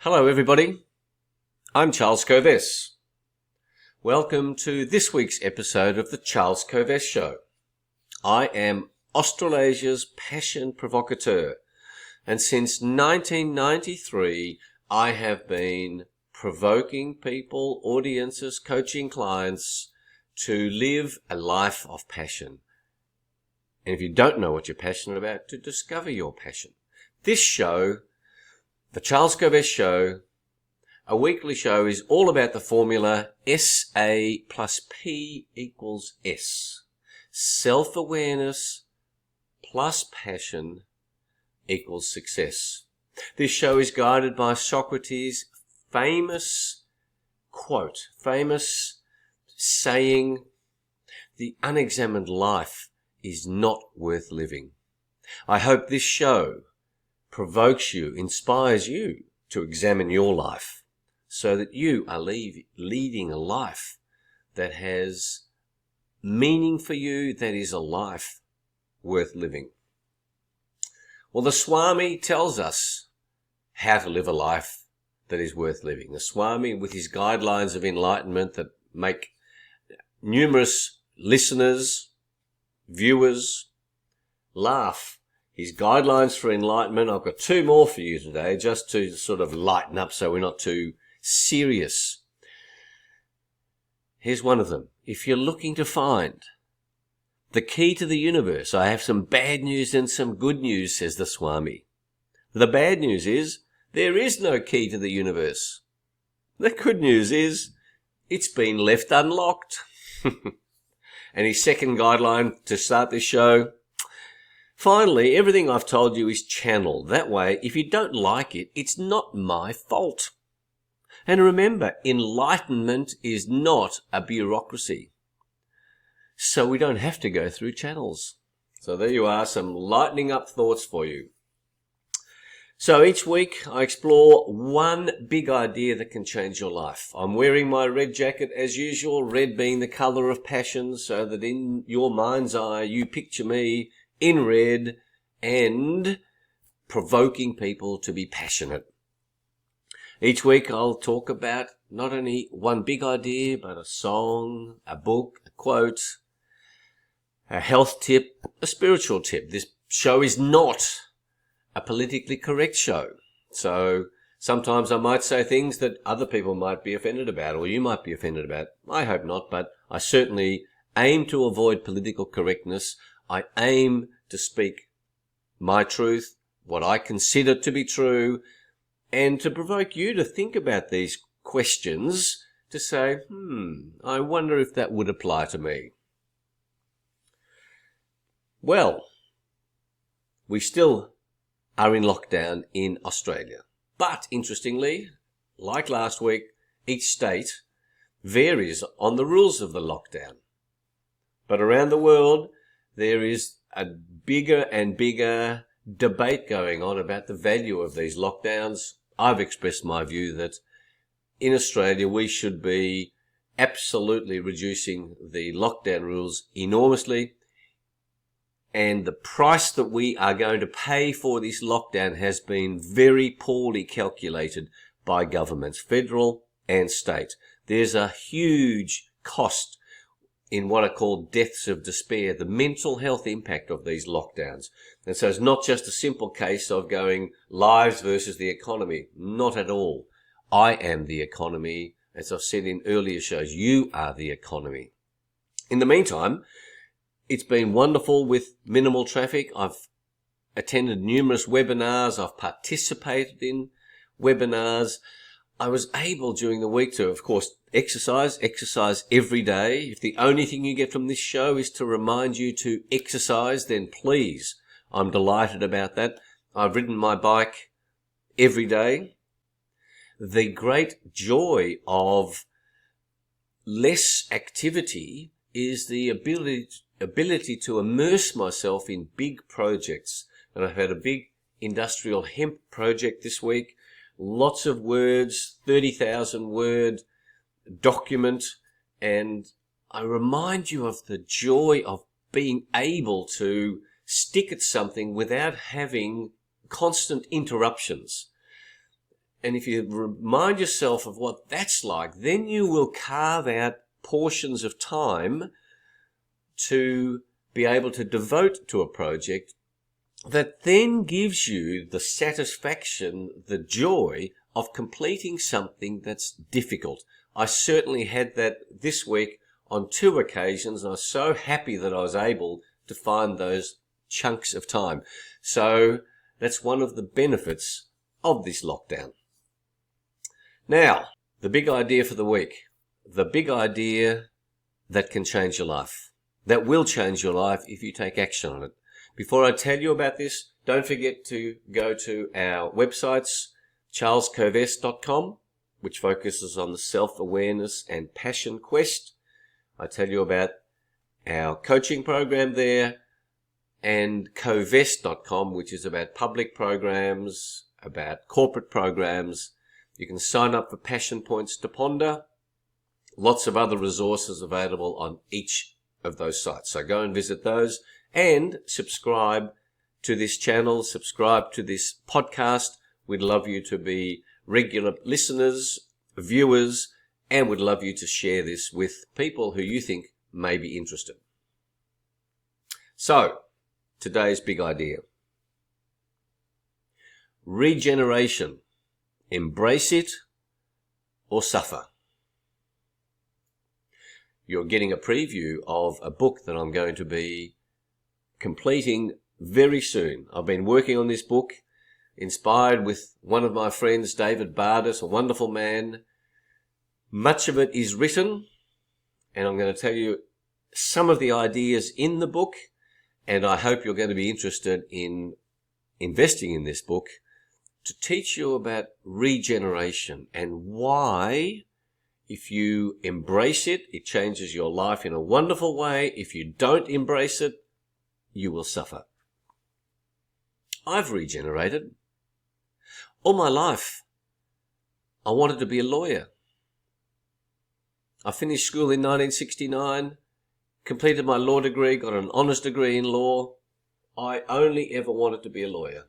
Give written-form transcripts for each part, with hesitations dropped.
Hello everybody, I'm Charles Kovess. Welcome to this week's episode of the Charles Kovess Show. I am Australasia's passion provocateur, and since 1993 I have been provoking people, audiences, coaching clients to live a life of passion. And if you don't know what you're passionate about, to discover your passion. This show, the Charles Kovess Show, a weekly show, is all about the formula SA plus P equals S. Self-awareness plus passion equals success. This show is guided by Socrates' famous quote, famous saying, "The unexamined life is not worth living." I hope this show provokes you, inspires you to examine your life so that you are leading a life that has meaning for you, that is a life worth living. Well, the Swami tells us how to live a life that is worth living. The Swami, with his guidelines of enlightenment that make numerous listeners, viewers laugh. His guidelines for enlightenment, I've got two more for you today, just to sort of lighten up so we're not too serious. Here's one of them. If you're looking to find the key to the universe, I have some bad news and some good news, says the Swami. The bad news is there is no key to the universe. The good news is it's been left unlocked. And his second guideline to start this show: finally, everything I've told you is channeled. That way, if you don't like it, it's not my fault. And remember, enlightenment is not a bureaucracy. So we don't have to go through channels. So there you are, some lightening up thoughts for you. So each week I explore one big idea that can change your life. I'm wearing my red jacket as usual, red being the colour of passion, so that in your mind's eye you picture me in red and provoking people to be passionate. Each week I'll talk about not only one big idea, but a song, a book, a quote, a health tip, a spiritual tip. This show is not a politically correct show. So sometimes I might say things that other people might be offended about, or you might be offended about. I hope not, but I certainly aim to avoid political correctness. I aim to speak my truth, what I consider to be true, and to provoke you to think about these questions, to say, I wonder if that would apply to me. Well, we still are in lockdown in Australia. But interestingly, like last week, each state varies on the rules of the lockdown. But around the world, there is a bigger and bigger debate going on about the value of these lockdowns. I've expressed my view that in Australia we should be absolutely reducing the lockdown rules enormously, and the price that we are going to pay for this lockdown has been very poorly calculated by governments, federal and state. There's a huge cost in what are called deaths of despair, the mental health impact of these lockdowns. And so it's not just a simple case of going lives versus the economy. Not at all. I am the economy. As I've said in earlier shows, you are the economy. In the meantime, it's been wonderful with minimal traffic. I've attended numerous webinars. I've participated in webinars. I was able during the week to, of course, exercise every day. If the only thing you get from this show is to remind you to exercise, then please, I'm delighted about that. I've ridden my bike every day. The great joy of less activity is the ability to immerse myself in big projects. And I've had a big industrial hemp project this week. Lots of words, 30,000 word document, and I remind you of the joy of being able to stick at something without having constant interruptions. And if you remind yourself of what that's like, then you will carve out portions of time to be able to devote to a project that then gives you the satisfaction, the joy of completing something that's difficult. I certainly had that this week on 2 occasions, and I was so happy that I was able to find those chunks of time. So that's one of the benefits of this lockdown. Now, the big idea for the week. The big idea that can change your life. That will change your life if you take action on it. Before I tell you about this, don't forget to go to our websites, charlescovest.com, which focuses on the self-awareness and passion quest. I tell you about our coaching program there, and covest.com, which is about public programs, about corporate programs. You can sign up for Passion Points to Ponder. Lots of other resources available on each of those sites. So go and visit those and subscribe to this channel, subscribe to this podcast. We'd love you to be regular listeners, viewers, and would love you to share this with people who you think may be interested. So, today's big idea. Regeneration. Embrace it or suffer. You're getting a preview of a book that I'm going to be completing very soon. I've been working on this book, inspired with one of my friends, David Bardis, a wonderful man. Much of it is written, and I'm going to tell you some of the ideas in the book, and I hope you're going to be interested in investing in this book to teach you about regeneration and why, if you embrace it, it changes your life in a wonderful way. If you don't embrace it, you will suffer. I've regenerated. All my life, I wanted to be a lawyer. I finished school in 1969, completed my law degree, got an honours degree in law. I only ever wanted to be a lawyer.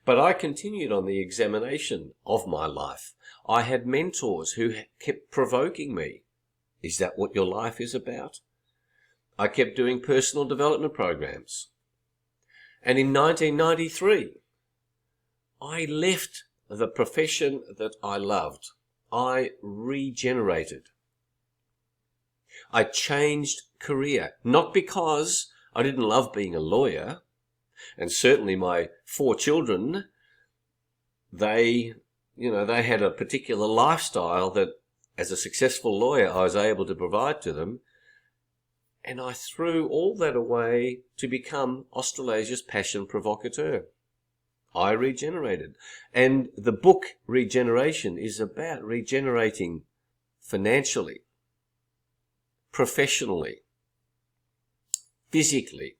But I continued on the examination of my life. I had mentors who kept provoking me. Is that what your life is about? I kept doing personal development programs. And in 1993, I left the profession that I loved. I regenerated. I changed career, not because I didn't love being a lawyer, and certainly my 4 children, they had a particular lifestyle that as a successful lawyer I was able to provide to them. And I threw all that away to become Australasia's passion provocateur. I regenerated. And the book Regeneration is about regenerating financially, professionally, physically,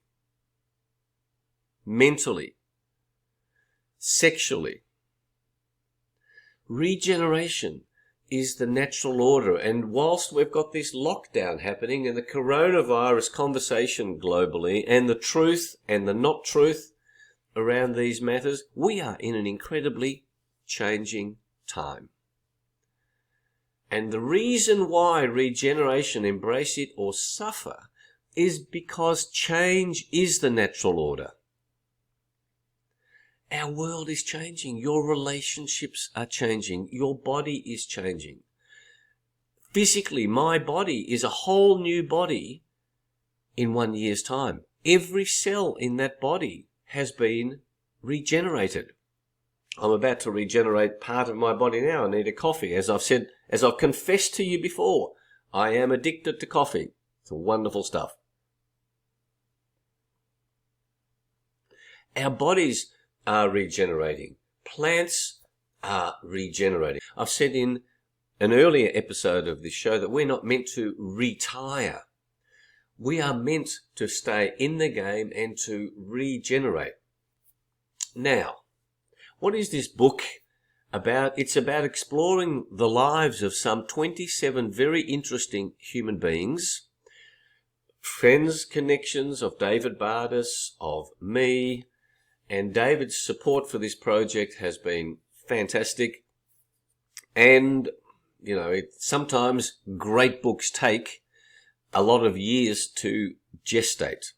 mentally, sexually. Regeneration is the natural order. And whilst we've got this lockdown happening and the coronavirus conversation globally and the truth and the not truth around these matters, we are in an incredibly changing time. And the reason why regeneration, embrace it or suffer, is because change is the natural order. Our world is changing. Your relationships are changing. Your body is changing. Physically, my body is a whole new body in 1 year's time. Every cell in that body has been regenerated. I'm about to regenerate part of my body now. I need a coffee. As I've said, as I've confessed to you before, I am addicted to coffee. It's wonderful stuff. Our bodies are regenerating. Plants are regenerating. I've said in an earlier episode of this show that we're not meant to retire. We are meant to stay in the game and to regenerate. Now, what is this book about? It's about exploring the lives of some 27 very interesting human beings, friends, connections of David Bardis, of me, and David's support for this project has been fantastic. And, sometimes great books take a lot of years to gestate.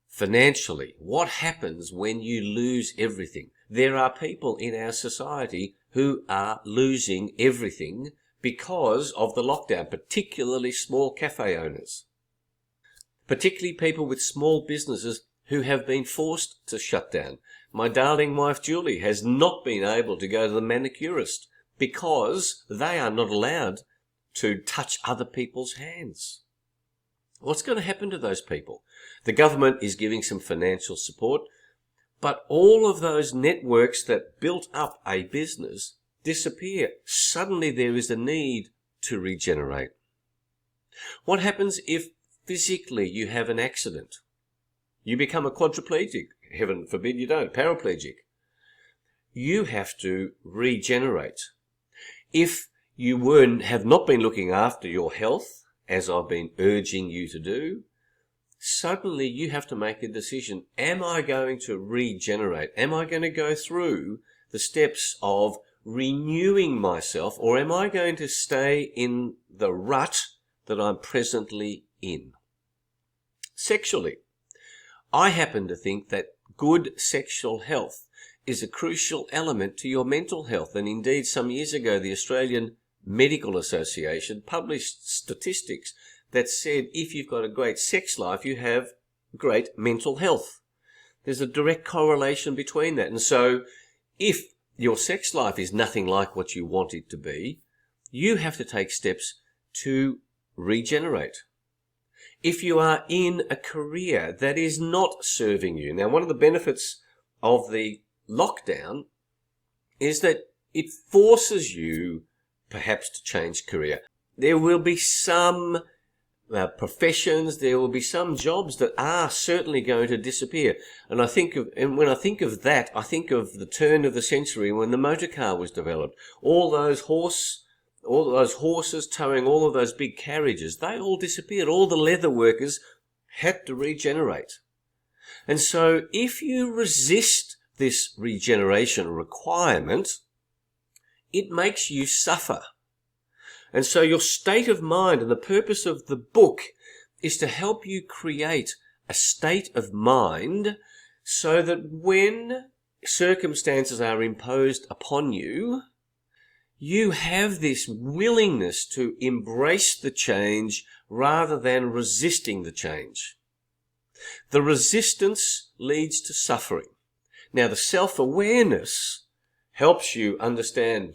Financially, what happens when you lose everything? There are people in our society who are losing everything because of the lockdown, particularly small cafe owners, particularly people with small businesses who have been forced to shut down. My darling wife Julie has not been able to go to the manicurist because they are not allowed to touch other people's hands. What's going to happen to those people? The government is giving some financial support, but all of those networks that built up a business disappear. Suddenly there is a need to regenerate. What happens if physically you have an accident? You become a quadriplegic. Heaven forbid you don't. Paraplegic. You have to regenerate. If you have not been looking after your health, as I've been urging you to do, suddenly you have to make a decision. Am I going to regenerate? Am I going to go through the steps of renewing myself, or am I going to stay in the rut that I'm presently in? Sexually, I happen to think that good sexual health is a crucial element to your mental health. And indeed, some years ago, the Australian Medical Association published statistics that said if you've got a great sex life, you have great mental health. There's a direct correlation between that. And so if your sex life is nothing like what you want it to be, you have to take steps to regenerate. If you are in a career that is not serving you, now one of the benefits of the lockdown is that it forces you perhaps to change career. There will be some professions, there will be some jobs that are certainly going to disappear. And when I think of that, I think of the turn of the century when the motor car was developed. All those horses towing all of those big carriages, they all disappeared. All the leather workers had to regenerate. And so if you resist this regeneration requirement, it makes you suffer. And so your state of mind, and the purpose of the book is to help you create a state of mind so that when circumstances are imposed upon you, you have this willingness to embrace the change rather than resisting the change. The resistance leads to suffering. Now, the self-awareness helps you understand,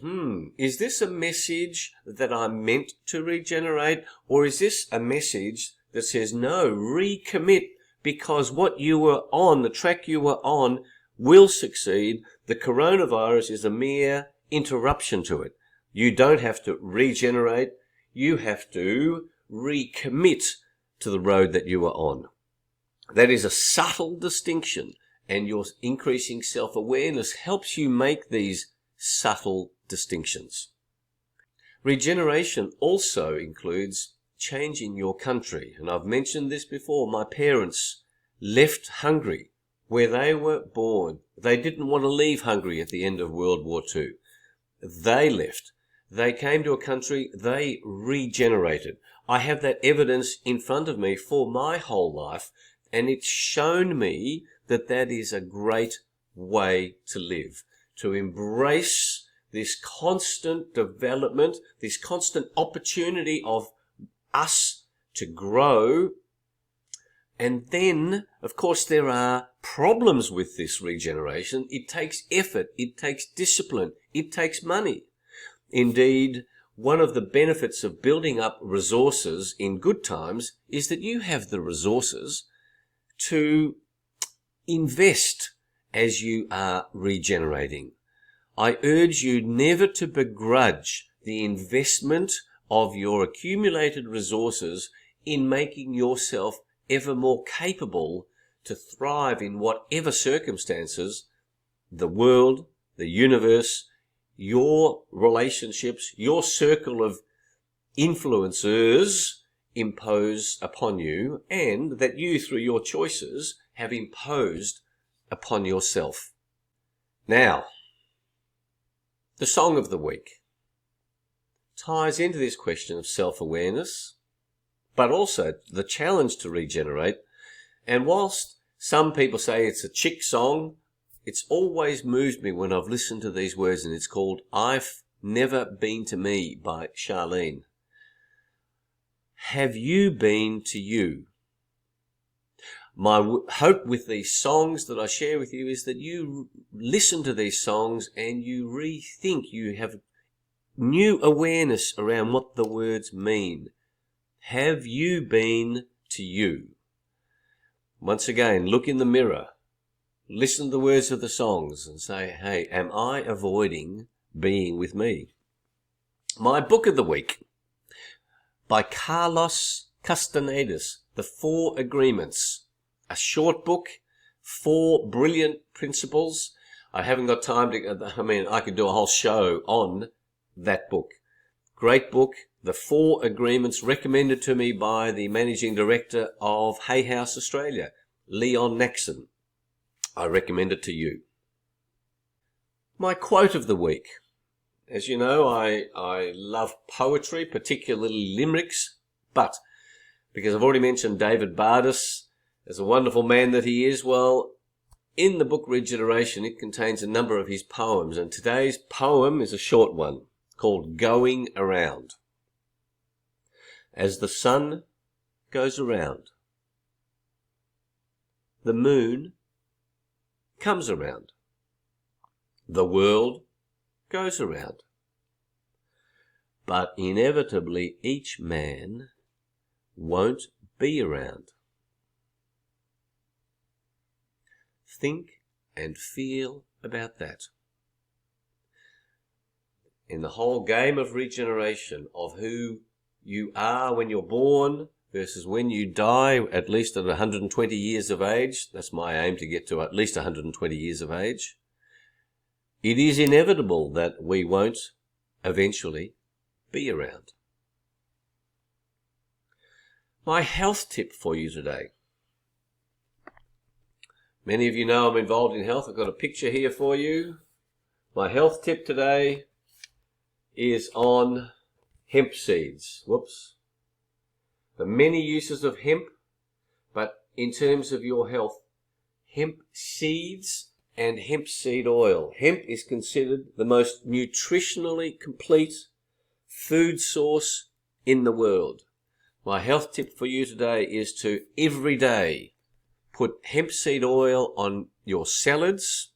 is this a message that I'm meant to regenerate, or is this a message that says, no, recommit, because what you were on, the track you were on, will succeed. The coronavirus is a mere interruption to it. You don't have to regenerate. You have to recommit to the road that you are on. That is a subtle distinction, and your increasing self-awareness helps you make these subtle distinctions. Regeneration also includes changing your country. And I've mentioned this before. My parents left Hungary, where they were born. They didn't want to leave Hungary at the end of World War II. They left. They came to a country, they regenerated. I have that evidence in front of me for my whole life, and it's shown me that that is a great way to live, to embrace this constant development, this constant opportunity of us to grow. And then, of course, there are problems with this regeneration. It takes effort, it takes discipline, it takes money. Indeed, one of the benefits of building up resources in good times is that you have the resources to invest as you are regenerating. I urge you never to begrudge the investment of your accumulated resources in making yourself ever more capable to thrive in whatever circumstances the world, the universe, your relationships, your circle of influencers impose upon you, and that you, through your choices, have imposed upon yourself. Now, the song of the week ties into this question of self-awareness, but also the challenge to regenerate. And whilst some people say it's a chick song, it's always moved me when I've listened to these words, and it's called I've Never Been to Me by Charlene. Have you been to you? My hope with these songs that I share with you is that you listen to these songs and you rethink, you have new awareness around what the words mean. Have you been to you? Once again, look in the mirror, listen to the words of the songs and say, hey, am I avoiding being with me? My book of the week by Carlos Castaneda, The 4 Agreements. A short book, 4 brilliant principles. I haven't got time to, I could do a whole show on that book. Great book, The 4 Agreements, recommended to me by the Managing Director of Hay House Australia, Leon Naxon. I recommend it to you. My quote of the week. As you know, I love poetry, particularly limericks, but because I've already mentioned David Bardis, as a wonderful man that he is, well, in the book Regeneration, it contains a number of his poems, and today's poem is a short one called Going Around. As the sun goes around, the moon comes around, the world goes around, but inevitably each man won't be around. Think and feel about that. In the whole game of regeneration, of who you are when you're born versus when you die, at least at 120 years of age, that's my aim, to get to at least 120 years of age, it is inevitable that we won't eventually be around. My health tip for you today. Many of you know I'm involved in health. I've got a picture here for you. My health tip today is on hemp seeds. Whoops. The many uses of hemp, but in terms of your health, hemp seeds and hemp seed oil. Hemp is considered the most nutritionally complete food source in the world. My health tip for you today is to every day put hemp seed oil on your salads.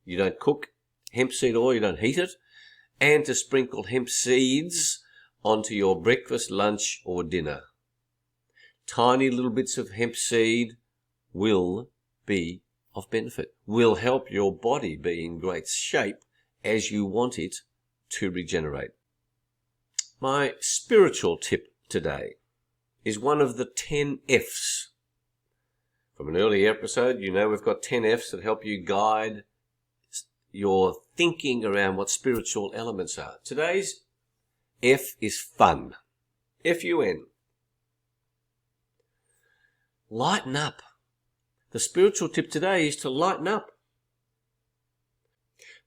You don't cook hemp seed oil, you don't heat it. And to sprinkle hemp seeds onto your breakfast, lunch or dinner. Tiny little bits of hemp seed will be of benefit, will help your body be in great shape as you want it to regenerate. My spiritual tip today is one of the 10 F's. From an earlier episode, you know we've got 10 F's that help you guide your thinking around what spiritual elements are. Today's F is fun. F-U-N. Lighten up. The spiritual tip today is to lighten up.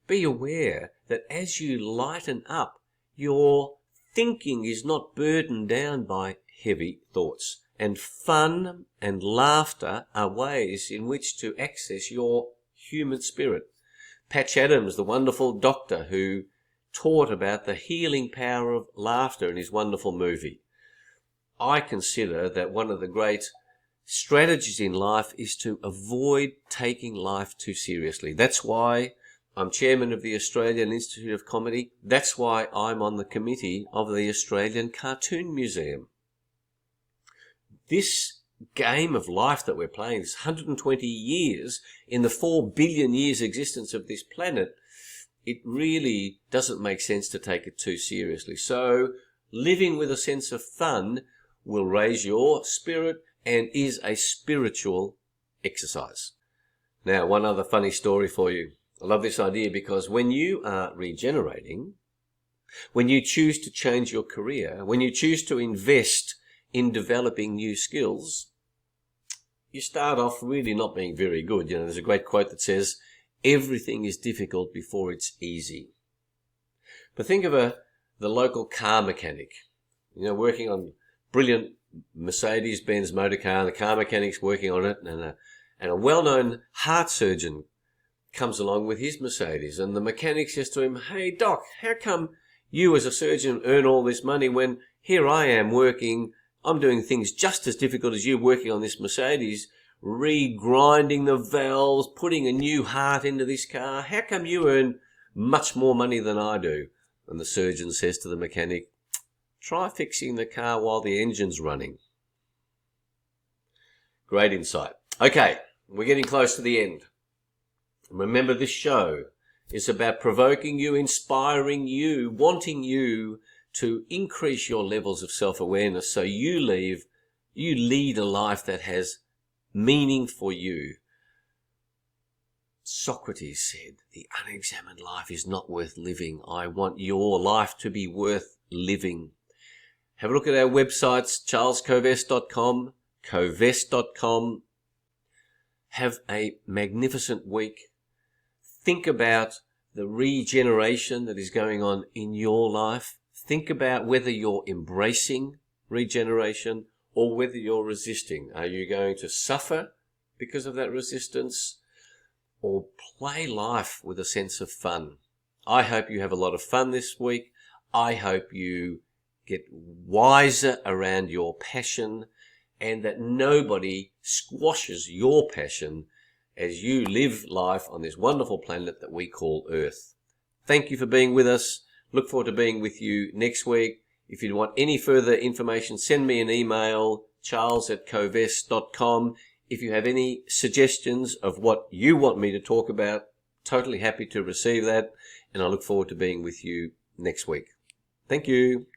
Be aware that as you lighten up, your thinking is not burdened down by heavy thoughts. And fun and laughter are ways in which to access your human spirit. Patch Adams, the wonderful doctor who taught about the healing power of laughter in his wonderful movie. I consider that one of the great strategies in life is to avoid taking life too seriously. That's why I'm chairman of the Australian Institute of Comedy. That's why I'm on the committee of the Australian Cartoon Museum. This game of life that we're playing, this 120 years in the 4 billion years existence of this planet, it really doesn't make sense to take it too seriously. So living with a sense of fun will raise your spirit and is a spiritual exercise. Now, one other funny story for you. I love this idea because when you are regenerating, when you choose to change your career, when you choose to invest in developing new skills, you start off really not being very good. You know, there's a great quote that says, Everything is difficult before it's easy. But think of the local car mechanic, working on brilliant Mercedes-Benz motor car, and the car mechanic's working on it, and a well-known heart surgeon comes along with his Mercedes, and the mechanic says to him, "Hey, Doc, how come you as a surgeon earn all this money when here I am working, I'm doing things just as difficult as you working on this Mercedes, re-grinding the valves, putting a new heart into this car. How come you earn much more money than I do?" And the surgeon says to the mechanic, "Try fixing the car while the engine's running." Great insight. Okay, we're getting close to the end. Remember, this show is about provoking you, inspiring you, wanting you to increase your levels of self-awareness so you lead a life that has meaning for you. Socrates said, "The unexamined life is not worth living." I want your life to be worth living. Have a look at our websites, charlescovest.com, covest.com. Have a magnificent week. Think about the regeneration that is going on in your life. Think about whether you're embracing regeneration or whether you're resisting. Are you going to suffer because of that resistance, or play life with a sense of fun? I hope you have a lot of fun this week. I hope you get wiser around your passion, and that nobody squashes your passion as you live life on this wonderful planet that we call Earth. Thank you for being with us. Look forward to being with you next week. If you want any further information, send me an email, charles@covest.com. If you have any suggestions of what you want me to talk about, totally happy to receive that. And I look forward to being with you next week. Thank you.